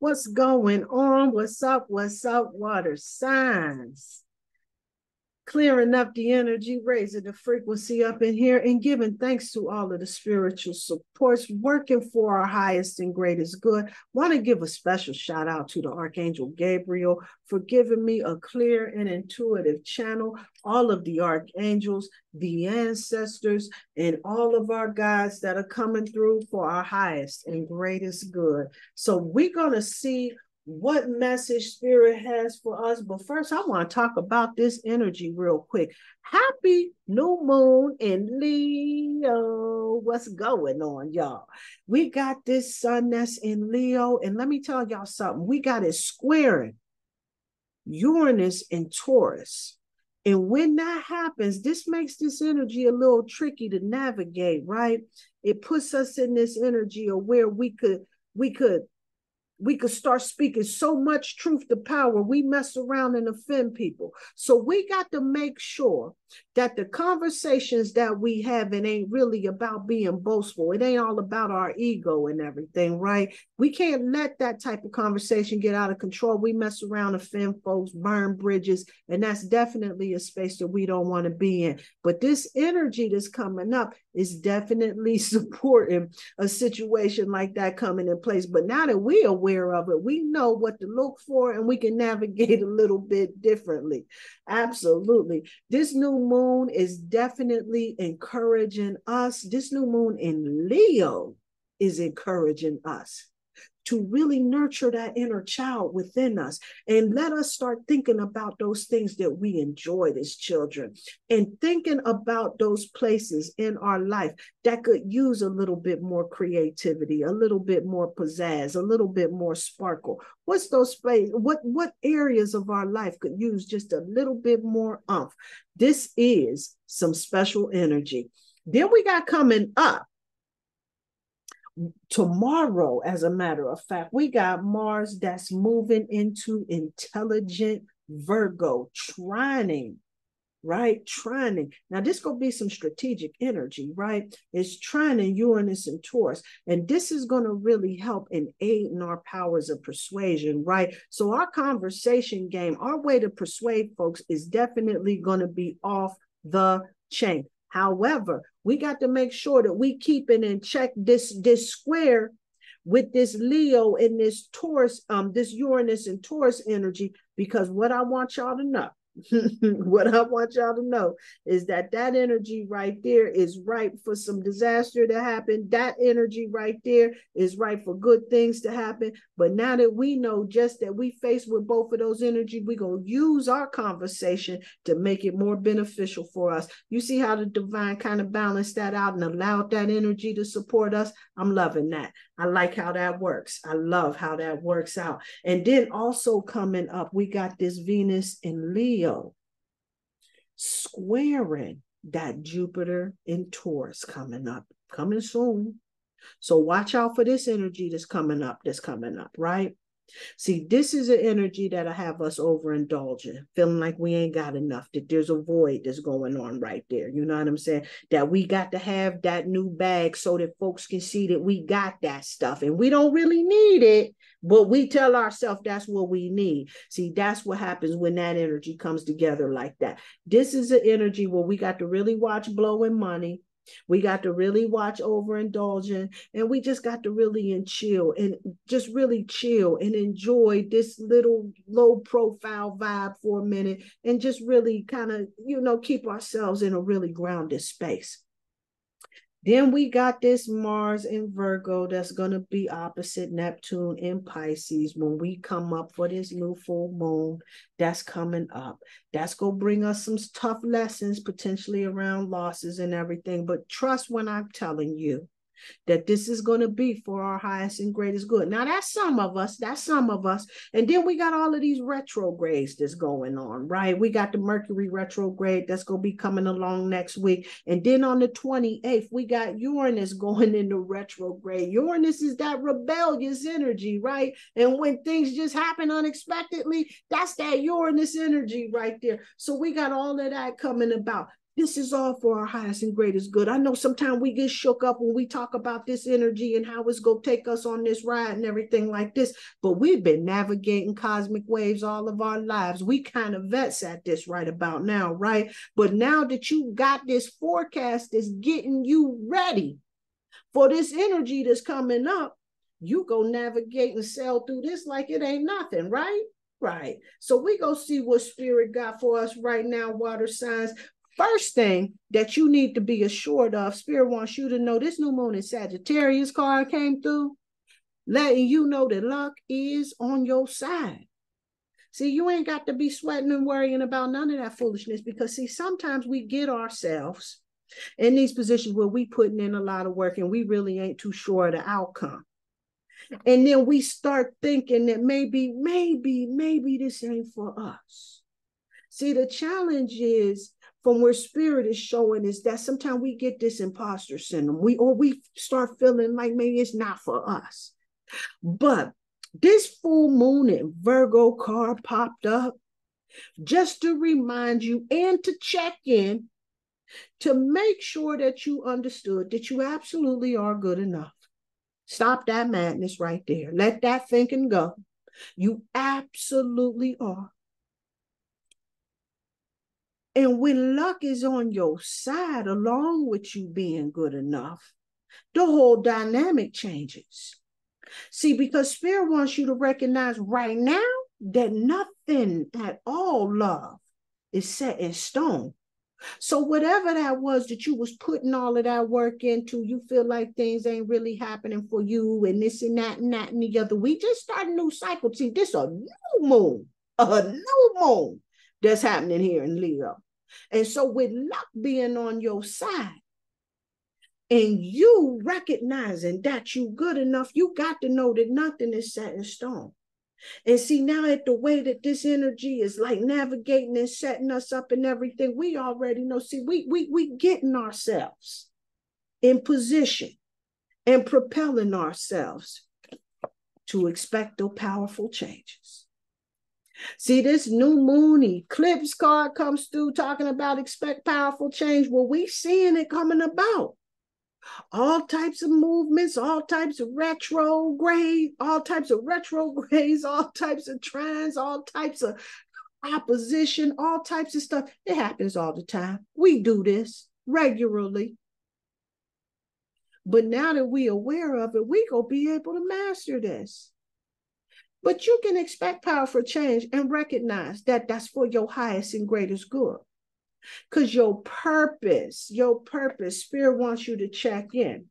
What's going on? What's up? What's up, water signs? Clearing up the energy, raising the frequency up in here, and giving thanks to all of the spiritual supports working for our highest and greatest good. Want to give a special shout out to the Archangel Gabriel for giving me a clear and intuitive channel. All of the archangels, the ancestors, and all of our guides that are coming through for our highest and greatest good. So we're going to see what message spirit has for us. But first, I want to talk about this energy real quick. Happy new moon in Leo. What's going on, y'all? We got this sun that's in Leo, and let me tell y'all something. We got it squaring Uranus and Taurus. And when that happens, this makes this energy a little tricky to navigate, right? It puts us in this energy of where we could start speaking so much truth to power, we mess around and offend people. So we got to make sure that the conversations that we have, it ain't really about being boastful. It ain't all about our ego and everything, right? We can't let that type of conversation get out of control. We mess around, offend folks, burn bridges, and that's definitely a space that we don't want to be in. But this energy that's coming up is definitely supporting a situation like that coming in place. But now that we're aware of it, we know what to look for, and we can navigate a little bit differently. Absolutely. This new moon is definitely encouraging us. This new moon in Leo is encouraging us to really nurture that inner child within us and let us start thinking about those things that we enjoyed as children and thinking about those places in our life that could use a little bit more creativity, a little bit more pizzazz, a little bit more sparkle. What's those space? What areas of our life could use just a little bit more oomph? This is some special energy. Then we got coming up tomorrow, as a matter of fact, we got Mars that's moving into intelligent Virgo, trining, right? Trining. Now, this going to be some strategic energy, right? It's trining Uranus and Taurus. And this is going to really help and aid in our powers of persuasion, right? So our conversation game, our way to persuade folks is definitely going to be off the chain. However, we got to make sure that we keep it in check this square with this Leo and this Taurus, this Uranus and Taurus energy, because what I want y'all to know, what I want y'all to know is that energy right there is ripe for some disaster to happen. That energy right there is ripe for good things to happen. But now that we know just that we faced with both of those energy, we're going to use our conversation to make it more beneficial for us. You see how the divine kind of balanced that out and allowed that energy to support us? I'm loving that. I like how that works. I love how that works out. And then also coming up, we got this Venus in Leo squaring that Jupiter in Taurus coming up, coming soon. So watch out for this energy that's coming up, right? See, this is an energy that'll have us overindulging, feeling like we ain't got enough, that there's a void that's going on right there. You know what I'm saying? That we got to have that new bag so that folks can see that we got that stuff and we don't really need it, but we tell ourselves that's what we need. See, that's what happens when that energy comes together like that. This is an energy where we got to really watch blowing money. We got to really watch overindulging, and we just got to really chill and just really chill and enjoy this little low profile vibe for a minute and just really kind of, keep ourselves in a really grounded space. Then we got this Mars in Virgo that's going to be opposite Neptune in Pisces when we come up for this new full moon that's coming up. That's going to bring us some tough lessons, potentially around losses and everything. But trust when I'm telling you that this is going to be for our highest and greatest good. Now, that's some of us. And then we got all of these retrogrades that's going on, right? We got the Mercury retrograde that's going to be coming along next week. And then on the 28th, we got Uranus going into retrograde. Uranus is that rebellious energy, right? And when things just happen unexpectedly, that's that Uranus energy right there. So we got all of that coming about. This is all for our highest and greatest good. I know sometimes we get shook up when we talk about this energy and how it's going to take us on this ride and everything like this, but we've been navigating cosmic waves all of our lives. We kind of vets at this right about now, right? But now that you got this forecast that's getting you ready for this energy that's coming up, you go navigate and sail through this like it ain't nothing, right? Right. So we go see what spirit got for us right now, water signs. First thing that you need to be assured of, spirit wants you to know this new moon in Sagittarius card came through, letting you know that luck is on your side. See, you ain't got to be sweating and worrying about none of that foolishness, because see, sometimes we get ourselves in these positions where we putting in a lot of work and we really ain't too sure of the outcome. And then we start thinking that maybe this ain't for us. See, the challenge is, from where spirit is showing, is that sometimes we get this imposter syndrome. We start feeling like maybe it's not for us. But this full moon in Virgo card popped up just to remind you and to check in, to make sure that you understood that you absolutely are good enough. Stop that madness right there. Let that thinking go. You absolutely are. And when luck is on your side, along with you being good enough, the whole dynamic changes. See, because spirit wants you to recognize right now that nothing at all, love, is set in stone. So whatever that was that you was putting all of that work into, you feel like things ain't really happening for you and this and that and that and the other. We just start a new cycle. See, this a new moon that's happening here in Leo. And so with luck being on your side and you recognizing that you good enough, you got to know that nothing is set in stone. And see, now at the way that this energy is like navigating and setting us up and everything, we already know. See, we getting ourselves in position and propelling ourselves to expect those powerful changes. See, this new moon eclipse card comes through talking about expect powerful change. Well, we seeing it coming about. All types of movements, all types of retrogrades, all types of trines, all types of opposition, all types of stuff. It happens all the time. We do this regularly. But now that we're aware of it, we gonna be able to master this. But you can expect powerful change and recognize that that's for your highest and greatest good. Because your purpose, spirit wants you to check in,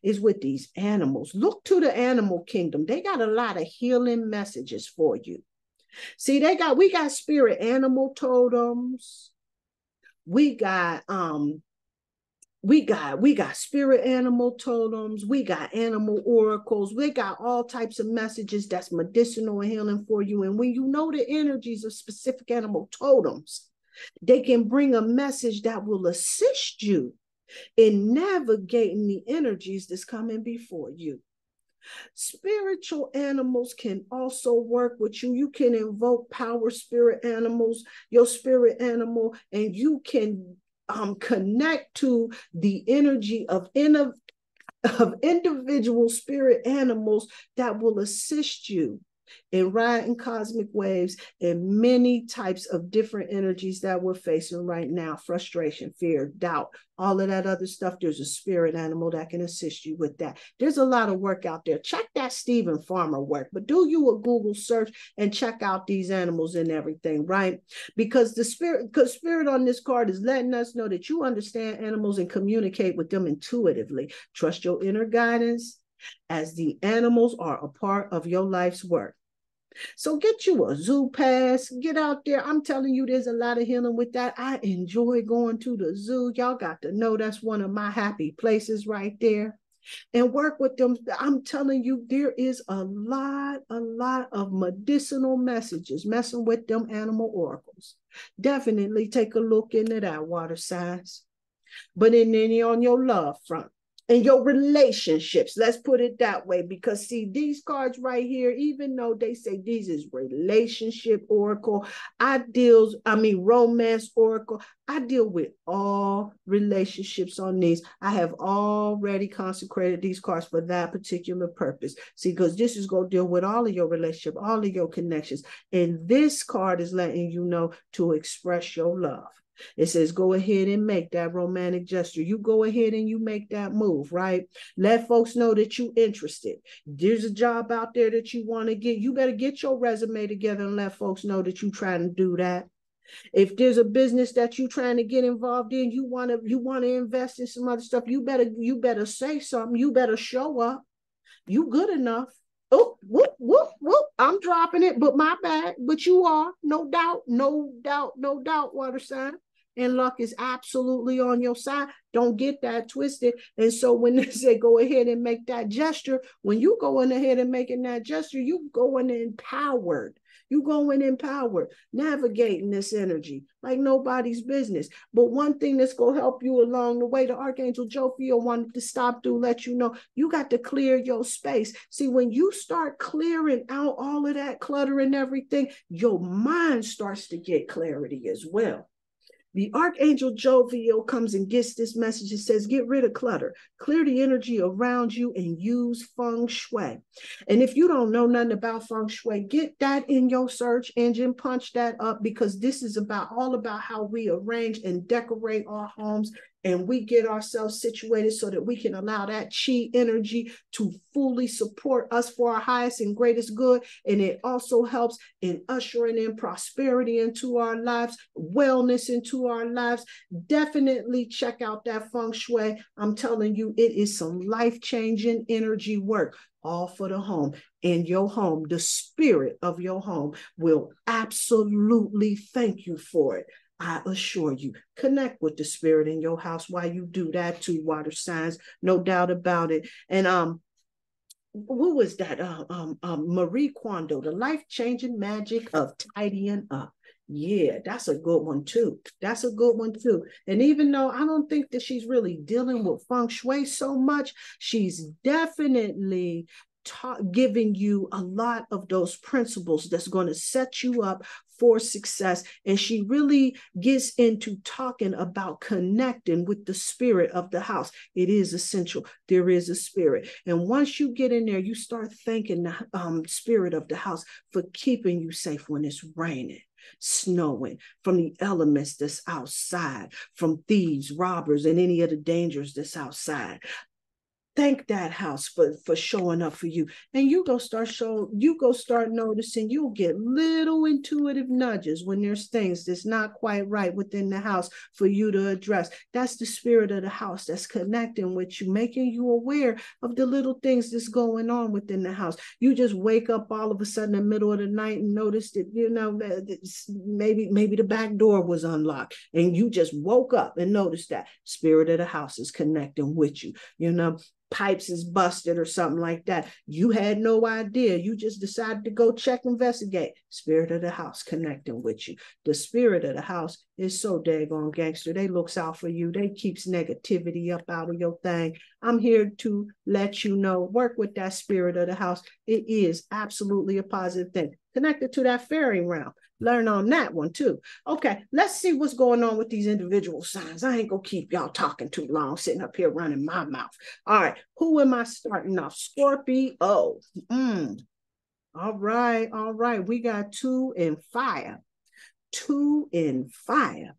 is with these animals. Look to the animal kingdom. They got a lot of healing messages for you. See, we got spirit animal totems. We got spirit animal totems. We got animal oracles. We got all types of messages that's medicinal and healing for you. And when you know the energies of specific animal totems, they can bring a message that will assist you in navigating the energies that's coming before you. Spiritual animals can also work with you. You can invoke power spirit animals, your spirit animal, and you can connect to the energy of individual spirit animals that will assist you in riding cosmic waves and many types of different energies that we're facing right now. Frustration, fear, doubt, all of that other stuff. There's a spirit animal that can assist you with that. There's a lot of work out there. Check that Stephen Farmer work, but do you a Google search and check out these animals and everything, right? Because spirit on this card is letting us know that you understand animals and communicate with them intuitively. Trust your inner guidance, as the animals are a part of your life's work. So get you a zoo pass, get out there. I'm telling you, there's a lot of healing with that. I enjoy going to the zoo. Y'all got to know that's one of my happy places right there. And work with them. I'm telling you, there is a lot of medicinal messages messing with them animal oracles. Definitely take a look into that, water signs. But then on your love front, and your relationships. Let's put it that way, because see, these cards right here, even though they say these is relationship oracle, romance oracle, I deal with all relationships on these. I have already consecrated these cards for that particular purpose. See, because this is going to deal with all of your relationship, all of your connections. And this card is letting you know to express your love. It says, go ahead and make that romantic gesture. You go ahead and you make that move, right? Let folks know that you're interested. There's a job out there that you want to get. You better get your resume together and let folks know that you're trying to do that. If there's a business that you're trying to get involved in, you want to invest in some other stuff, you better say something. You better show up. You good enough. Oh, whoop, whoop, whoop. I'm dropping it, but my bad. But you are, no doubt, no doubt, no doubt, water sign. And luck is absolutely on your side. Don't get that twisted. And so when they say go ahead and make that gesture, when you going ahead and making that gesture, you going empowered. You going empowered, navigating this energy like nobody's business. But one thing that's going to help you along the way, the Archangel Jophiel wanted to stop to let you know, you got to clear your space. See, when you start clearing out all of that clutter and everything, your mind starts to get clarity as well. The Archangel Jophiel comes and gets this message. It says, get rid of clutter, clear the energy around you, and use feng shui. And if you don't know nothing about feng shui, get that in your search engine, punch that up, because this is all about how we arrange and decorate our homes, and we get ourselves situated so that we can allow that chi energy to fully support us for our highest and greatest good. And it also helps in ushering in prosperity into our lives, wellness into our lives. Definitely check out that feng shui. I'm telling you, it is some life-changing energy work, all for the home. In your home, the spirit of your home will absolutely thank you for it. I assure you. Connect with the spirit in your house while you do that too, water signs, no doubt about it. And what was that? Marie Kondo, the life-changing magic of tidying up. Yeah, that's a good one too. That's a good one too. And even though I don't think that she's really dealing with feng shui so much, she's definitely giving you a lot of those principles that's going to set you up for success. And she really gets into talking about connecting with the spirit of the house. It is essential. There is a spirit. And once you get in there, you start thanking the spirit of the house for keeping you safe when it's raining, snowing, from the elements that's outside, from thieves, robbers, and any of the dangers that's outside. Thank that house for showing up for you. And you go start noticing, you'll get little intuitive nudges when there's things that's not quite right within the house for you to address. That's the spirit of the house that's connecting with you, making you aware of the little things that's going on within the house. You just wake up all of a sudden in the middle of the night and notice that, maybe the back door was unlocked, and you just woke up and noticed that spirit of the house is connecting with you. Pipes is busted or something like that. You had no idea. You just decided to go check, investigate. Spirit of the house connecting with you. The spirit of the house is so daggone gangster. They looks out for you. They keeps negativity up out of your thing. I'm here to let you know, work with that spirit of the house. It is absolutely a positive thing. Connected to that fairy realm. Learn on that one too. Okay, let's see what's going on with these individual signs. I ain't gonna keep y'all talking too long, sitting up here running my mouth. All right, who am I starting off? Scorpio. All right. We got 2 and fire. 2 and fire.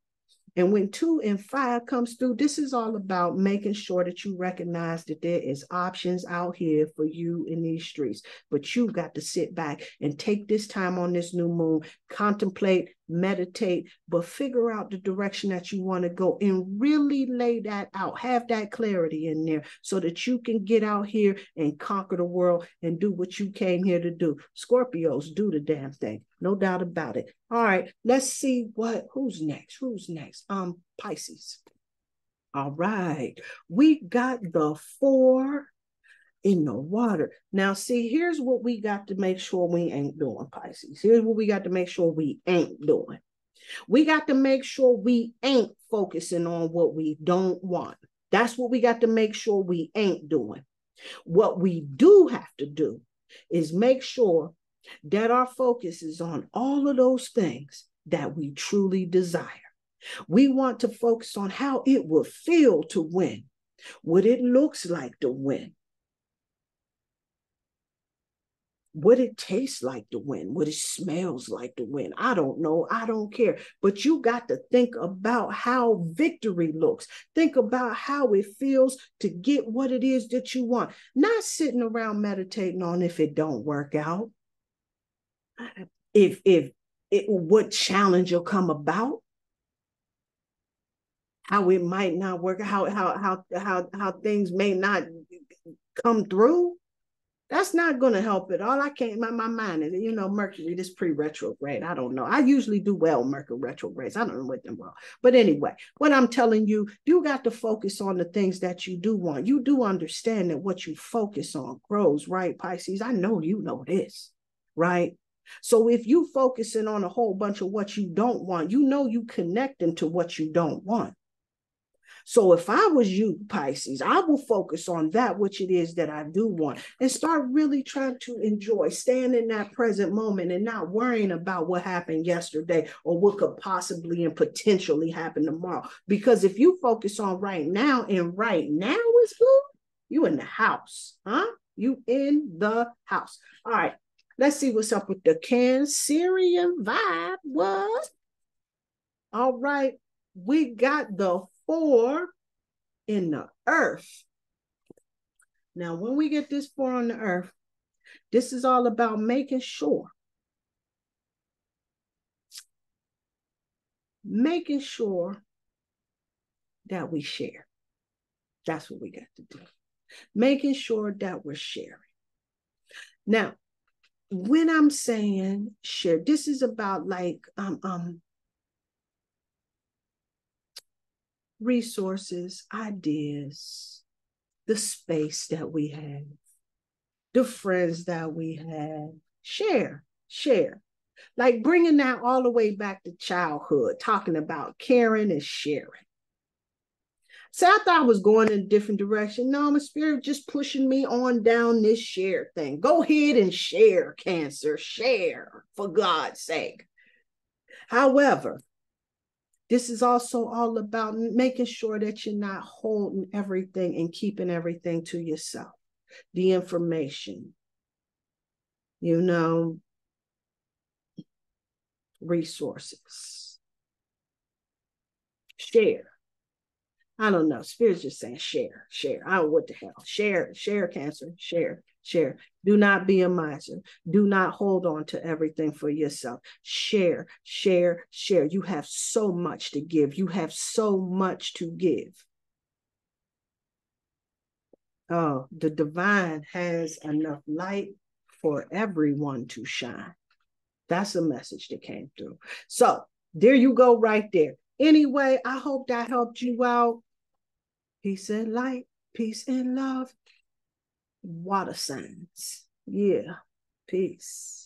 And when 2 and fire comes through, this is all about making sure that you recognize that there is options out here for you in these streets. But you've got to sit back and take this time on this new moon, contemplate, meditate, but figure out the direction that you want to go and really lay that out. Have that clarity in there so that you can get out here and conquer the world and do what you came here to do. Scorpios, do the damn thing. No doubt about it. All right, let's see who's next. Pisces. All right, we got the 4 in the water. Now, see, here's what we got to make sure we ain't doing, Pisces. Here's what we got to make sure we ain't doing. We got to make sure we ain't focusing on what we don't want. That's what we got to make sure we ain't doing. What we do have to do is make sure that our focus is on all of those things that we truly desire. We want to focus on how it will feel to win, what it looks like to win, what it tastes like to win, what it smells like to win. I don't know. I don't care. But you got to think about how victory looks. Think about how it feels to get what it is that you want. Not sitting around meditating on if it don't work out. What challenge will come about. How it might not work, how things may not come through. That's not going to help it. All I can't, my mind is, Mercury, this pre-retrograde. I don't know. I usually do well, Mercury retrogrades. I don't know what them wrong. But anyway, what I'm telling you, you got to focus on the things that you do want. You do understand that what you focus on grows, right, Pisces? I know you know this, right? So if you focusing on a whole bunch of what you don't want, you connecting to what you don't want. So if I was you, Pisces, I will focus on that which it is that I do want and start really trying to enjoy, staying in that present moment and not worrying about what happened yesterday or what could possibly and potentially happen tomorrow. Because if you focus on right now and right now is good, you in the house, huh? You in the house. All right, let's see what's up with the Cancerian vibe. What? All right, we got the 4 in the earth. Now, when we get this 4 on the earth, this is all about making sure that we share. That's what we got to do. Making sure that we're sharing. Now, when I'm saying share, this is about like resources, ideas, the space that we have, the friends that we have. Share. Like bringing that all the way back to childhood, talking about caring and sharing. So I thought I was going in a different direction. No, my spirit just pushing me on down this share thing. Go ahead and share, Cancer. Share, for God's sake. However, this is also all about making sure that you're not holding everything and keeping everything to yourself. The information, resources. Share. I don't know. Spirit's just saying share. I don't know what the hell. Share, Cancer. Share. Do not be a miser. Do not hold on to everything for yourself. Share. You have so much to give. You have so much to give. Oh, the divine has enough light for everyone to shine. That's a message that came through. So there you go right there. Anyway, I hope that helped you out. Peace and light, peace and love. Water signs. Yeah, peace.